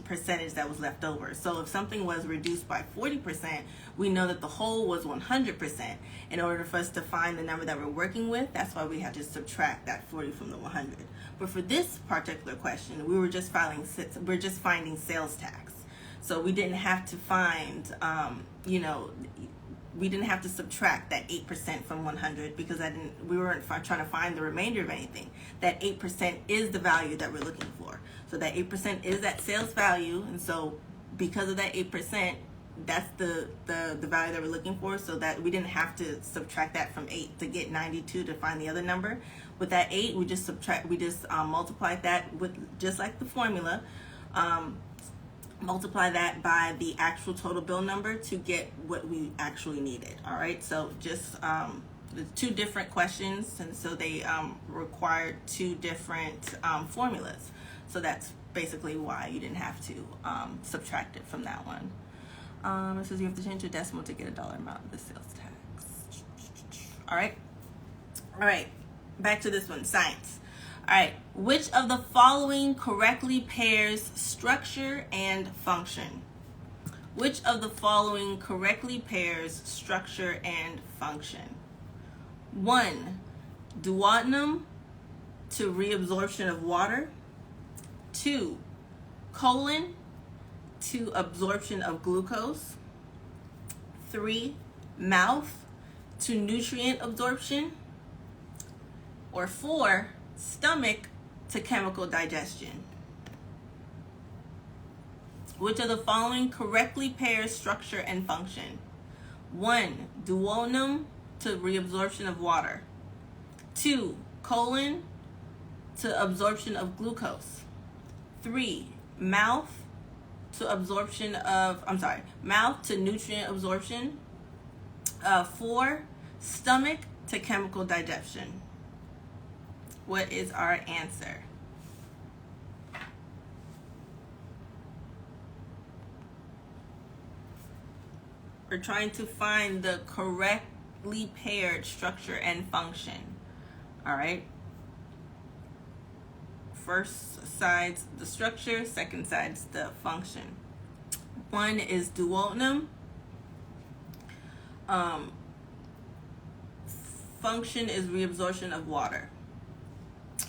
S1: percentage that was left over. So if something was reduced by 40%, we know that the whole was 100%. In order for us to find the number that we're working with, that's why we had to subtract that 40 from the 100. But for this particular question, we're just finding sales tax. So we didn't have to find, we didn't have to subtract that 8% from 100 because we weren't trying to find the remainder of anything. That 8% is the value that we're looking for. So that 8% is that sales value, and so because of that 8%, that's the value that we're looking for. So that we didn't have to subtract that from 8 to get 92 to find the other number. With that 8, we just multiplied that with, just like the formula, multiply that by the actual total bill number to get what we actually needed. All right, so just the two different questions, and so they required two different formulas. So that's basically why you didn't have to subtract it from that one. It says you have to change your decimal to get a dollar amount of the sales tax. All right, back to this one, science. All right, which of the following correctly pairs structure and function? Which of the following correctly pairs structure and function? 1, duodenum to reabsorption of water. 2, colon to absorption of glucose. 3, mouth to nutrient absorption. Or 4, stomach to chemical digestion. Which of the following correctly pairs structure and function? 1, duodenum to reabsorption of water. 2, colon to absorption of glucose. 3, mouth to nutrient absorption. 4, stomach to chemical digestion. What is our answer? We're trying to find the correctly paired structure and function. All right. First side's the structure, second side's the function. 1 is duodenum. Function is reabsorption of water.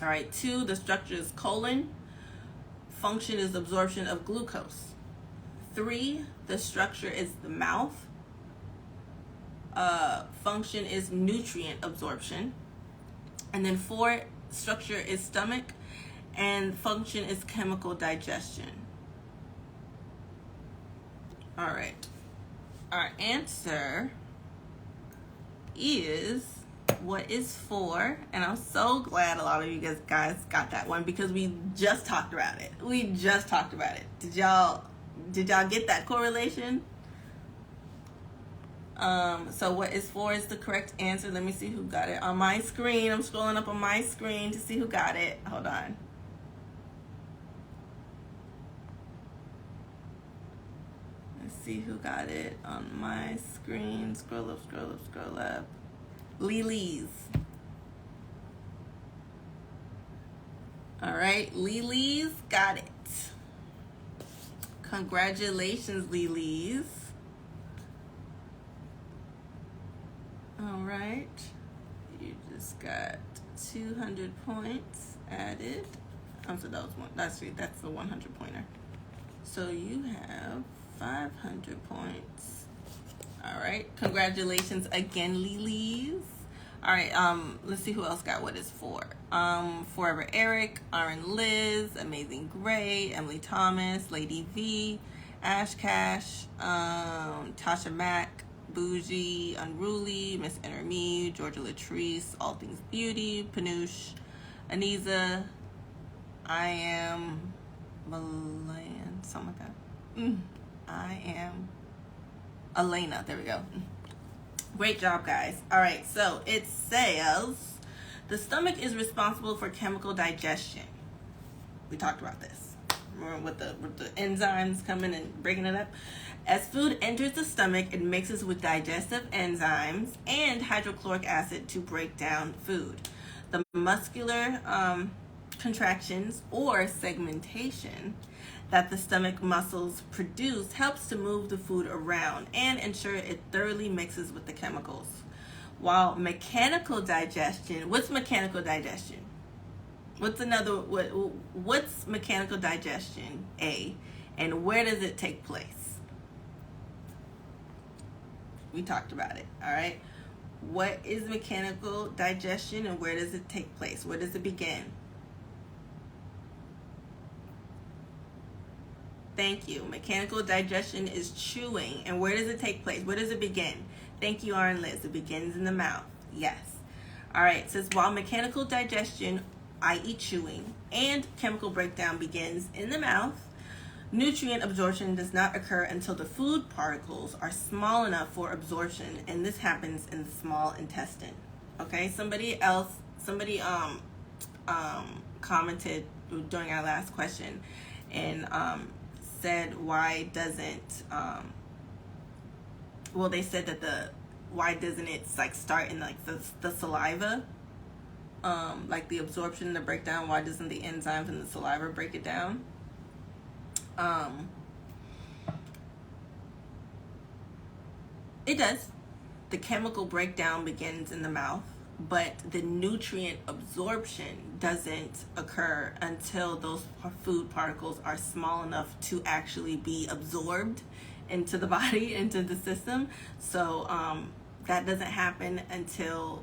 S1: All right, 2, the structure is colon. Function is absorption of glucose. 3, the structure is the mouth. Function is nutrient absorption. And then 4, structure is stomach, and function is chemical digestion. All right. Our answer is what is 4, and I'm so glad a lot of you guys got that one because we just talked about it. Did y'all get that correlation? So what is 4 is the correct answer. Let me see who got it on my screen. I'm scrolling up on my screen to see who got it. Hold on. Let's see who got it on my screen. Scroll up. Lily's. All right, Lily's got it. Congratulations, Lily's. All right, you just got 200 points added. So that was one. That's the 100 pointer. So you have 500 points. All right, congratulations again, Lily's. All right, let's see who else got what is 4. Forever Eric, Aaron Liz, Amazing Gray, Emily Thomas, Lady V, Ash Cash, Tasha Mack, Bougie, Unruly, Miss Inner Me, Georgia Latrice, All Things Beauty, Panoosh, Aniza, I am Malayan, something like that. I am Elena. There we go. Great job, guys. All right, so it says the stomach is responsible for chemical digestion. We talked about this. Remember with the enzymes coming and breaking it up. As food enters the stomach, it mixes with digestive enzymes and hydrochloric acid to break down food. The muscular contractions or segmentation that the stomach muscles produce helps to move the food around and ensure it thoroughly mixes with the chemicals. While mechanical digestion, what's mechanical digestion? What's mechanical digestion, A, and where does it take place? We talked about it, all right? What is mechanical digestion and where does it take place? Where does it begin? Thank you. Mechanical digestion is chewing. And where does it take place? Where does it begin? Thank you, Aaron Liz. It begins in the mouth. Yes. All right. It says while mechanical digestion, i.e. chewing, and chemical breakdown begins in the mouth, nutrient absorption does not occur until the food particles are small enough for absorption, and this happens in the small intestine. Okay? Somebody commented during our last question and said why doesn't they said that why doesn't it like start in like the saliva, like the absorption, the breakdown? Why doesn't the enzymes in the saliva break it down? It does. The chemical breakdown begins in the mouth, but the nutrient absorption doesn't occur until those food particles are small enough to actually be absorbed into the body, into the system. So that doesn't happen until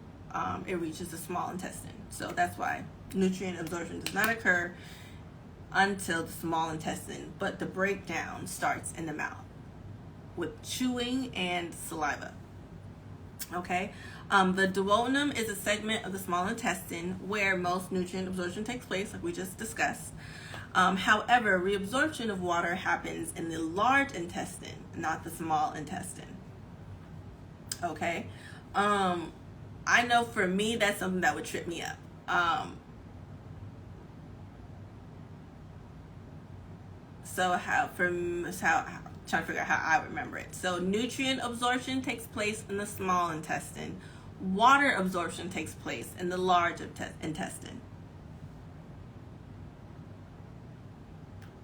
S1: it reaches the small intestine. So that's why nutrient absorption does not occur until the small intestine, but the breakdown starts in the mouth with chewing and saliva. Okay, the duodenum is a segment of the small intestine where most nutrient absorption takes place, like we just discussed. However, reabsorption of water happens in the large intestine, not the small intestine. Okay, I know for me that's something that would trip me up. Trying to figure out how I remember it. So nutrient absorption takes place in the small intestine. Water absorption takes place in the large intestine.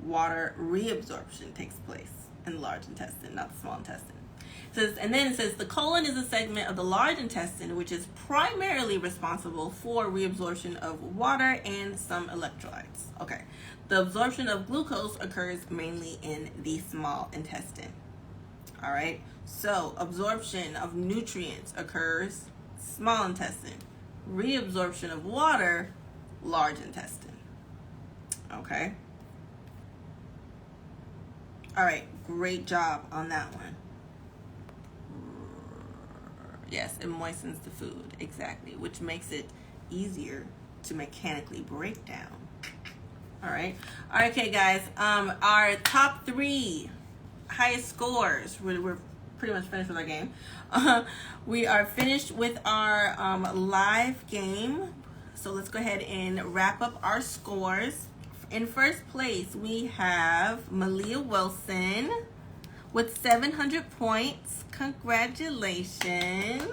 S1: Water reabsorption takes place in the large intestine, not the small intestine. It says the colon is a segment of the large intestine which is primarily responsible for reabsorption of water and some electrolytes. Okay. The absorption of glucose occurs mainly in the small intestine. All right. So absorption of nutrients occurs small intestine. Reabsorption of water, large intestine. Okay. All right. Great job on that one. Yes, it moistens the food, exactly, which makes it easier to mechanically break down. All right. Okay, guys. Our top 3 highest scores. We're pretty much finished with our game. We are finished with our live game. So let's go ahead and wrap up our scores. In first place, we have Malia Wilson with 700 points. Congratulations.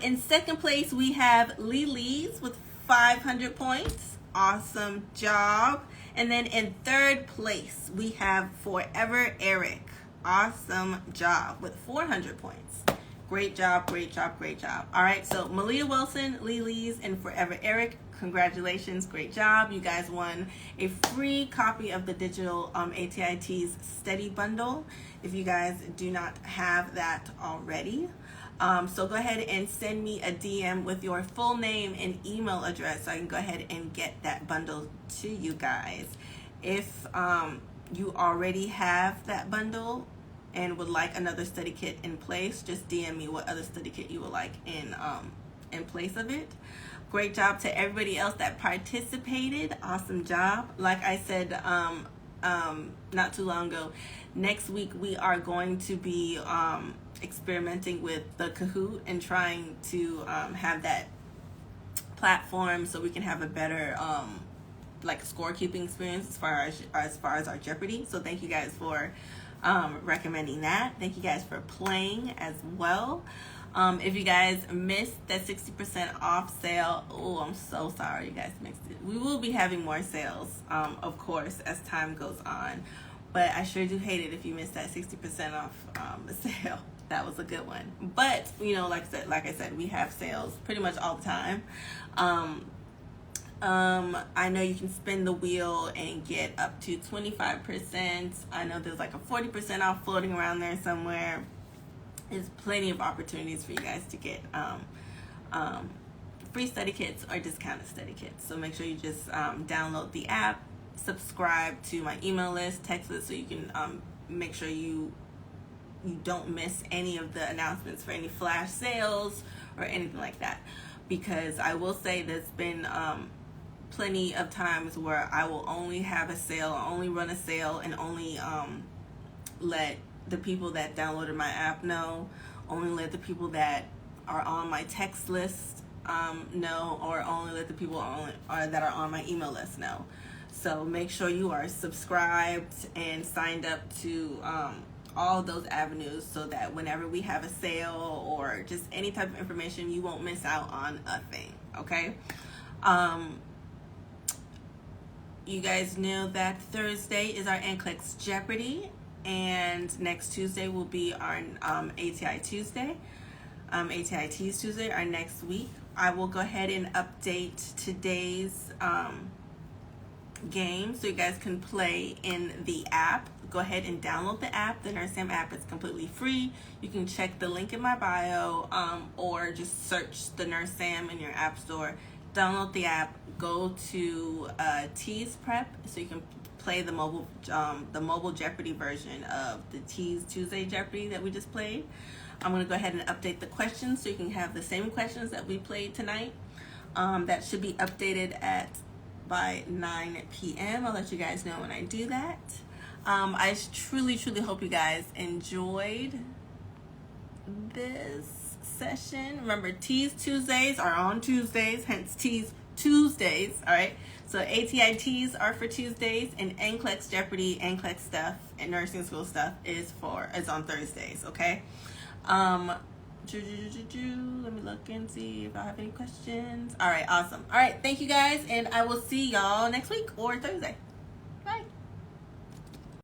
S1: In second place, we have Lily's with 500 points. Awesome job. And then in third place, we have Forever Eric. Awesome job with 400 points. Great job, great job, great job. All right, so Malia Wilson, Lily's, and Forever Eric, congratulations, great job. You guys won a free copy of the digital ATI TEAS study bundle if you guys do not have that already. So go ahead and send me a DM with your full name and email address so I can go ahead and get that bundle to you guys. If you already have that bundle and would like another study kit in place, just DM me what other study kit you would like in place of it. Great job to everybody else that participated. Awesome job. Like I said not too long ago, next week we are going to be experimenting with the Kahoot and trying to have that platform so we can have a better like scorekeeping experience as far as our Jeopardy. So thank you guys for recommending that. Thank you guys for playing as well. If you guys missed that 60% off sale, oh, I'm so sorry you guys missed it. We will be having more sales, of course, as time goes on. But I sure do hate it if you missed that 60% off sale. That was a good one. But, you know, like I said, we have sales pretty much all the time. I know you can spin the wheel and get up to 25%. I know there's like a 40% off floating around there somewhere. There's plenty of opportunities for you guys to get free study kits or discounted study kits. So make sure you just download the app, subscribe to my email list, text list, so you can make sure you don't miss any of the announcements for any flash sales or anything like that. Because I will say there's been plenty of times where I will only have a sale, only run a sale, and only let the people that downloaded my app know, only let the people that are on my text list know, or only let the people that are on my email list know. So make sure you are subscribed and signed up to all of those avenues so that whenever we have a sale or just any type of information, you won't miss out on a thing, okay? You guys know that Thursday is our NCLEX Jeopardy, and next Tuesday will be our ATI Tuesday, ATI TEAS Tuesday, our next week. I will go ahead and update today's game so you guys can play in the app. Go ahead and download the app. The NurseSam app is completely free. You can check the link in my bio or just search the NurseSam in your app store. Download the app. Go to TEAS Prep so you can play the mobile Jeopardy version of the TEAS Tuesday Jeopardy that we just played. I'm going to go ahead and update the questions so you can have the same questions that we played tonight. That should be updated by 9 p.m. I'll let you guys know when I do that. I truly hope you guys enjoyed this session. Remember, TEAS Tuesdays are on Tuesdays, hence TEAS Tuesdays, all right? So ATI TEAS are for Tuesdays, and NCLEX Jeopardy, NCLEX stuff, and nursing school stuff is on Thursdays, okay? Let me look and see if I have any questions. All right, awesome. All right, thank you guys, and I will see y'all next week or Thursday.